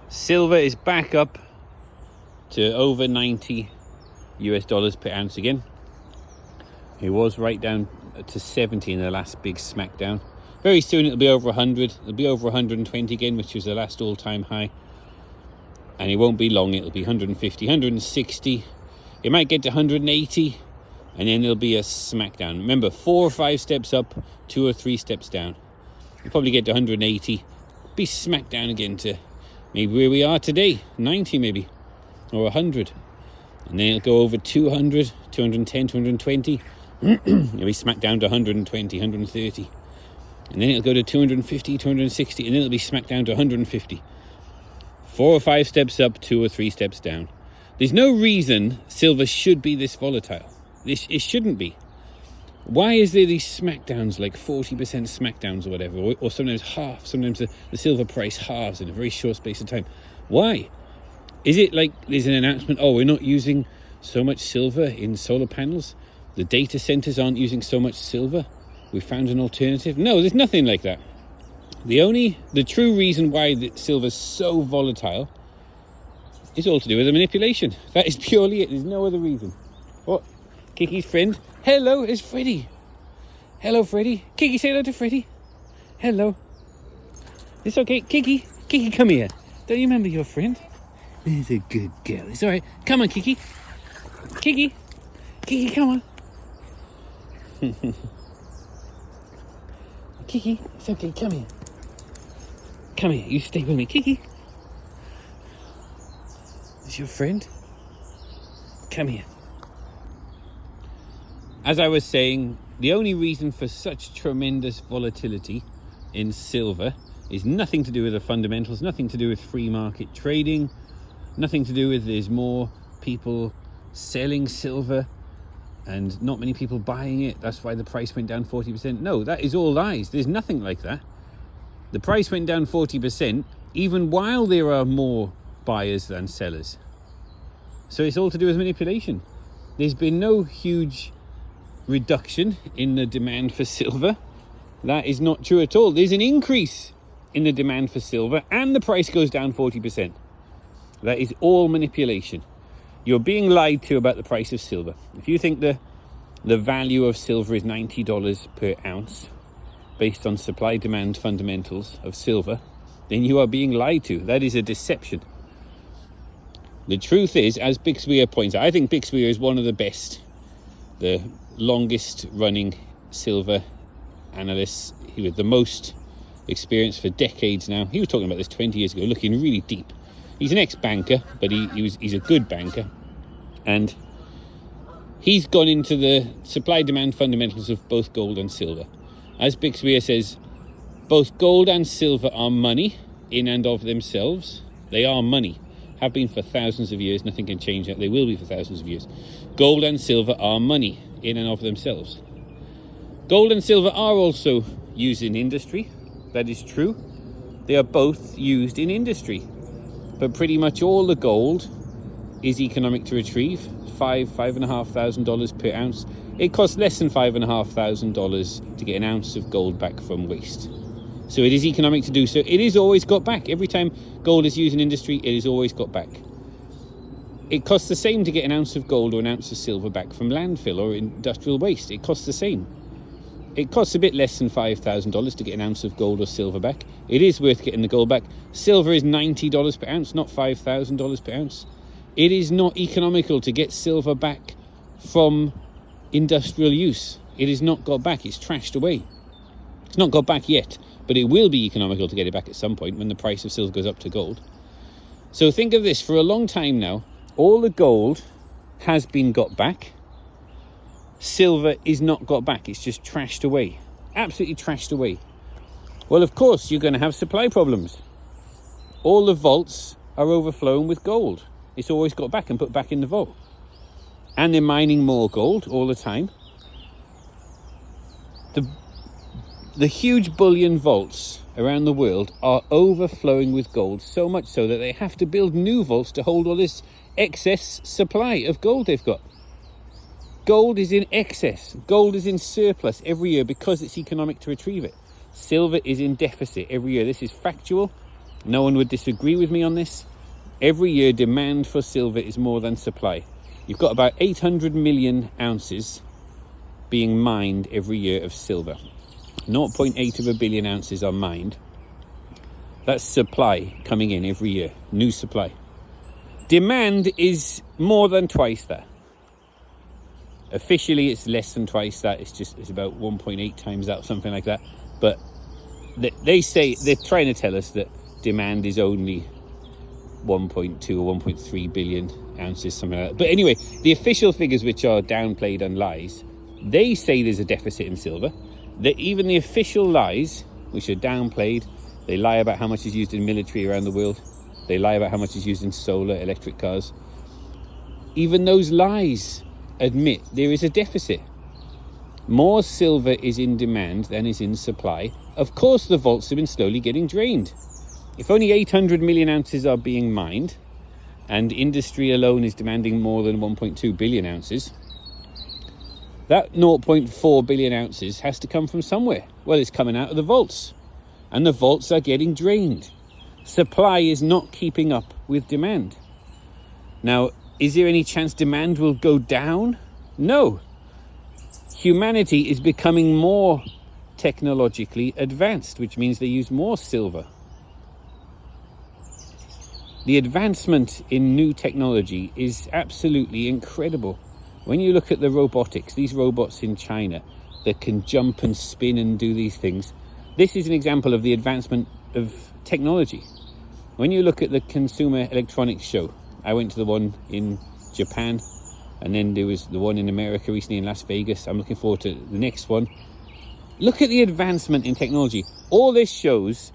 Silver is back up to over $90 per ounce again. It was right down to 70 in the last big smackdown. Very soon it'll be over 100. It'll be over 120 again, which was the last all-time high. And it won't be long. It'll be 150, 160. It might get to 180, and then there'll be a smackdown. Remember, 4 or 5 steps up, 2 or 3 steps down. You'll probably get to 180, be smacked down again to maybe where we are today, 90 maybe, or 100. And then it'll go over 200, 210, 220. It'll be smacked down to 120, 130. And then it'll go to 250, 260, and then it'll be smacked down to 150. 4 or 5 steps up, 2 or 3 steps down. There's no reason silver should be this volatile. It shouldn't be. Why is there these smackdowns, like 40% smackdowns or whatever, or sometimes half, sometimes the silver price halves in a very short space of time? Why? Is it like there's an announcement, oh, we're not using so much silver in solar panels? The data centers aren't using so much silver? We found an alternative? No, there's nothing like that. The true reason why the silver's so volatile is all to do with the manipulation. That is purely it. There's no other reason. What? Kiki's friend? Hello, it's Freddy. Hello, Freddy. Kiki, say hello to Freddy. Hello. It's okay. Kiki, come here. Don't you remember your friend? He's a good girl. It's all right. Come on, Kiki. Kiki, come on. Kiki, it's okay. Come here. Come here. You stay with me, Kiki. Is your friend? Come here. As I was saying, the only reason for such tremendous volatility in silver is nothing to do with the fundamentals, nothing to do with free market trading, nothing to do with there's more people selling silver and not many people buying it. That's why the price went down 40%. No, that is all lies. There's nothing like that. The price went down 40% even while there are more buyers than sellers. So it's all to do with manipulation. There's been no huge reduction in the demand for silver. That is not true at all. There's an increase in the demand for silver and the price goes down 40%. That is all manipulation. You're being lied to about the price of silver. If you think the value of silver is $90 per ounce based on supply-demand fundamentals of silver, then you are being lied to. That is a deception. The truth is, as Bixweir points out, I think Bixweir is one of the best, the longest running silver analysts. He was the most experience for decades now. He was talking about this 20 years ago, looking really deep. He's an ex-banker, but he's a good banker. And he's gone into the supply-demand fundamentals of both gold and silver. As Bixweir says, both gold and silver are money in and of themselves. They are money. Have been for thousands of years. Nothing can change that. They will be for thousands of years. Gold and silver are money in and of themselves. Gold and silver are also used in industry. That is true. They are both used in industry. But pretty much all the gold is economic to retrieve. $5,500 per ounce. It costs less than $5,500 to get an ounce of gold back from waste. So it is economic to do so. It is always got back. Every time gold is used in industry, it is always got back. It costs the same to get an ounce of gold or an ounce of silver back from landfill or industrial waste. It costs the same. It costs a bit less than $5,000 to get an ounce of gold or silver back. It is worth getting the gold back. Silver is $90 per ounce, not $5,000 per ounce. It is not economical to get silver back from industrial use. It is not got back. It's trashed away. It's not got back yet, but it will be economical to get it back at some point when the price of silver goes up to gold. So think of this. For a long time now, all the gold has been got back. Silver is not got back. It's just trashed away. Absolutely trashed away. Well, of course, you're going to have supply problems. All the vaults are overflowing with gold. It's always got back and put back in the vault. And they're mining more gold all the time. The huge bullion vaults around the world are overflowing with gold, so much so that they have to build new vaults to hold all this excess supply of gold they've got. Gold is in excess. Gold is in surplus every year because it's economic to retrieve it. Silver is in deficit every year. This is factual. No one would disagree with me on this. Every year, demand for silver is more than supply. You've got about 800 million ounces being mined every year of silver. 0.8 of a billion ounces are mined. That's supply coming in every year, new supply. Demand is more than twice that. Officially, it's less than twice that. It's about 1.8 times that, something like that. But they say, they're trying to tell us that demand is only 1.2 or 1.3 billion ounces, something like that. But anyway, the official figures, which are downplayed and lies, they say there's a deficit in silver. That even the official lies, which are downplayed, they lie about how much is used in military around the world. They lie about how much is used in solar, electric cars. Even those lies admit there is a deficit. More silver is in demand than is in supply. Of course, the vaults have been slowly getting drained. If only 800 million ounces are being mined, and industry alone is demanding more than 1.2 billion ounces, that 0.4 billion ounces has to come from somewhere. Well, it's coming out of the vaults, and the vaults are getting drained. Supply is not keeping up with demand. Now, is there any chance demand will go down? No. Humanity is becoming more technologically advanced, which means they use more silver. The advancement in new technology is absolutely incredible. When you look at the robotics, these robots in China that can jump and spin and do these things, this is an example of the advancement of technology. When you look at the Consumer Electronics Show, I went to the one in Japan, and then there was the one in America recently in Las Vegas. I'm looking forward to the next one. Look at the advancement in technology. All this shows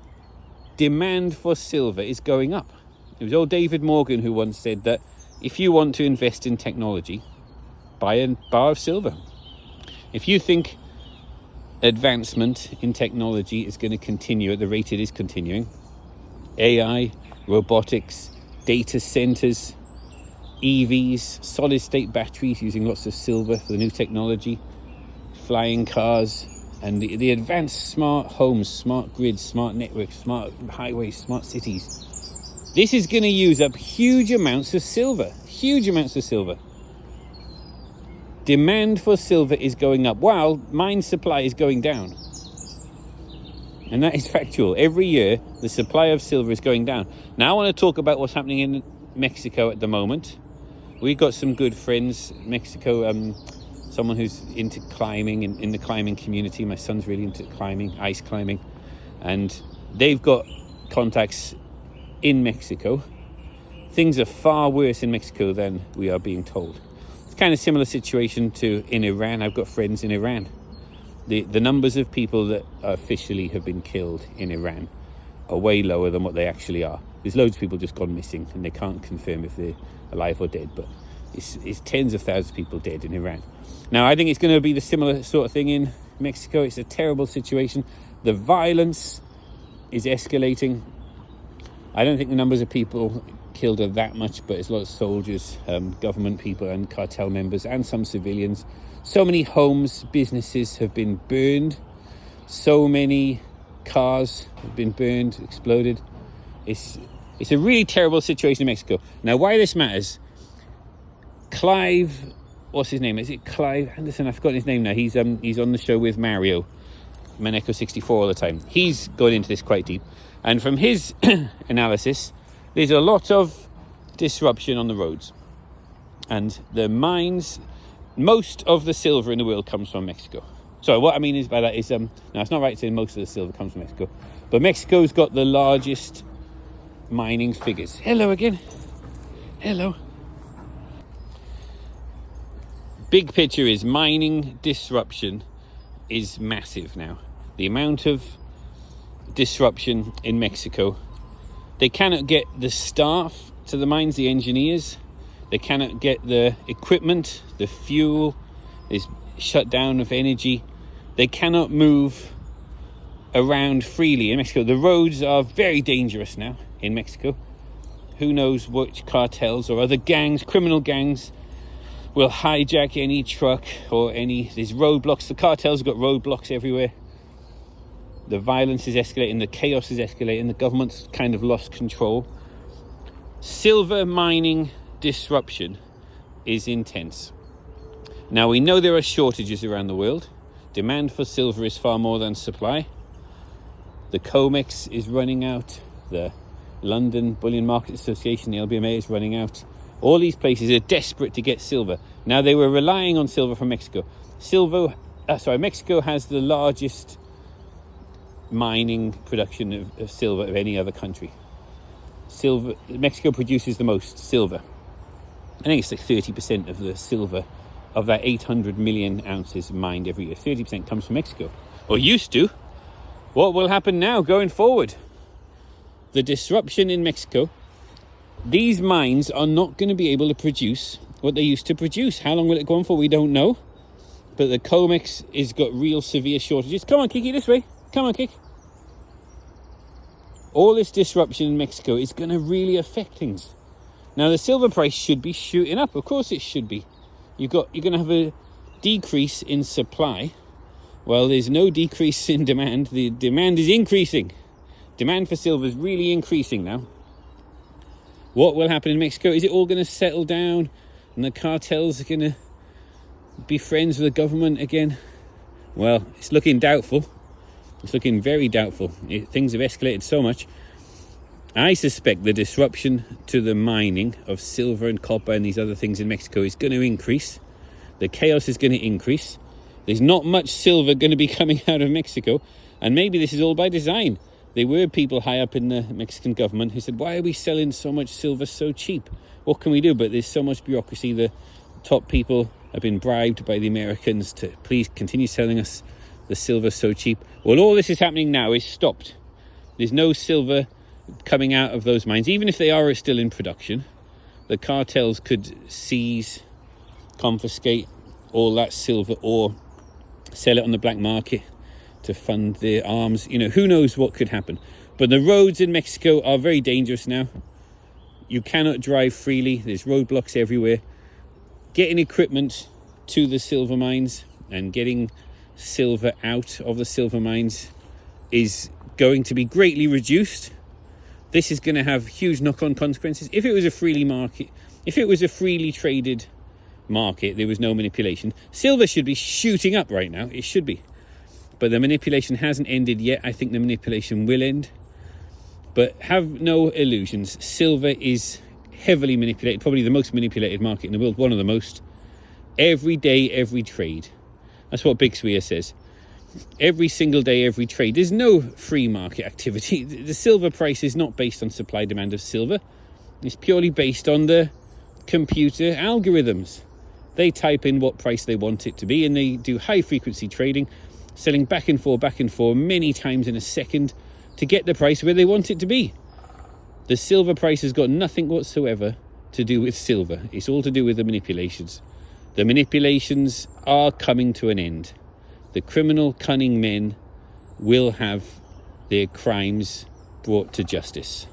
demand for silver is going up. It was old David Morgan who once said that if you want to invest in technology, buy a bar of silver. If you think advancement in technology is going to continue at the rate it is continuing, AI, robotics, data centers, EVs, solid state batteries using lots of silver for the new technology, flying cars, and the advanced smart homes, smart grids, smart networks, smart highways, smart cities. This is going to use up huge amounts of silver, huge amounts of silver. Demand for silver is going up while mine supply is going down. And that is factual. Every year, the supply of silver is going down. Now I want to talk about what's happening in Mexico at the moment. We've got some good friends in Mexico, someone who's into climbing, in the climbing community. My son's really into climbing, ice climbing. And they've got contacts in Mexico. Things are far worse in Mexico than we are being told. It's kind of similar situation to in Iran. I've got friends in Iran. The numbers of people that officially have been killed in Iran are way lower than what they actually are. There's loads of people just gone missing and they can't confirm if they're alive or dead, but it's tens of thousands of people dead in Iran. Now, I think it's going to be the similar sort of thing in Mexico. It's a terrible situation. The violence is escalating. I don't think the numbers of people killed are that much, but it's a lot of soldiers, government people and cartel members and some civilians. So many homes, businesses have been burned. So many cars have been burned, exploded. It's a really terrible situation in Mexico. Now, why this matters, Clive, what's his name? Is it Clive Anderson? I've forgotten his name now. He's on the show with Mario, Maneco 64 all the time. He's gone into this quite deep. And from his analysis, there's a lot of disruption on the roads. And the mines, most of the silver in the world comes from Mexico. So what I mean is by that is, no, it's not right to say most of the silver comes from Mexico. But Mexico's got the largest mining figures. Hello again. Hello. Big picture is mining disruption is massive now. The amount of disruption in Mexico, they cannot get the staff to the mines, the engineers. They cannot get the equipment, the fuel. There's shutdown of energy. They cannot move around freely in Mexico. The roads are very dangerous now in Mexico. Who knows which cartels or other gangs, criminal gangs, will hijack any truck or any... There's roadblocks. The cartels have got roadblocks everywhere. The violence is escalating, the chaos is escalating, the government's kind of lost control. Silver mining disruption is intense. Now, we know there are shortages around the world. Demand for silver is far more than supply. The COMEX is running out. The London Bullion Market Association, the LBMA, is running out. All these places are desperate to get silver. Now, they were relying on silver from Mexico. Mexico has the largest mining production of silver of any other country. Mexico produces the most silver. I think it's like 30% of the silver of that 800 million ounces mined every year. 30% comes from Mexico, or used to. What will happen now going forward? The disruption in Mexico, these mines are not going to be able to produce what they used to produce. How long will it go on for? We don't know. But the COMEX has got real severe shortages. Come on, Kiki, this way. Come on, Kik. All this disruption in Mexico is going to really affect things. Now, the silver price should be shooting up. Of course it should be. You're going to have a decrease in supply. Well, there's no decrease in demand. The demand is increasing. Demand for silver is really increasing now. What will happen in Mexico? Is it all going to settle down and the cartels are going to be friends with the government again? Well, it's looking doubtful. It's looking very doubtful. Things have escalated so much. I suspect the disruption to the mining of silver and copper and these other things in Mexico is going to increase. The chaos is going to increase. There's not much silver going to be coming out of Mexico. And maybe this is all by design. There were people high up in the Mexican government who said, why are we selling so much silver so cheap? What can we do? But there's so much bureaucracy. The top people have been bribed by the Americans to please continue selling us the silver so cheap. Well, all this is happening now is stopped. There's no silver coming out of those mines. Even if they are still in production, the cartels could seize, confiscate all that silver or sell it on the black market to fund their arms. You know, who knows what could happen. But the roads in Mexico are very dangerous now. You cannot drive freely. There's roadblocks everywhere. Getting equipment to the silver mines and getting silver out of the silver mines is going to be greatly reduced. This is going to have huge knock-on consequences. If it was a freely traded market, there was no manipulation, silver should be shooting up right now. It should be. But the manipulation hasn't ended yet. I think the manipulation will end. But have no illusions. Silver is heavily manipulated, probably the most manipulated market in the world, one of the most. Every day, every trade. That's what Big Swear says. Every single day, every trade. There's no free market activity. The silver price is not based on supply demand of silver. It's purely based on the computer algorithms. They type in what price they want it to be, and they do high frequency trading, selling back and forth many times in a second to get the price where they want it to be. The silver price has got nothing whatsoever to do with silver. It's all to do with the manipulations. The manipulations are coming to an end. The criminal, cunning men will have their crimes brought to justice.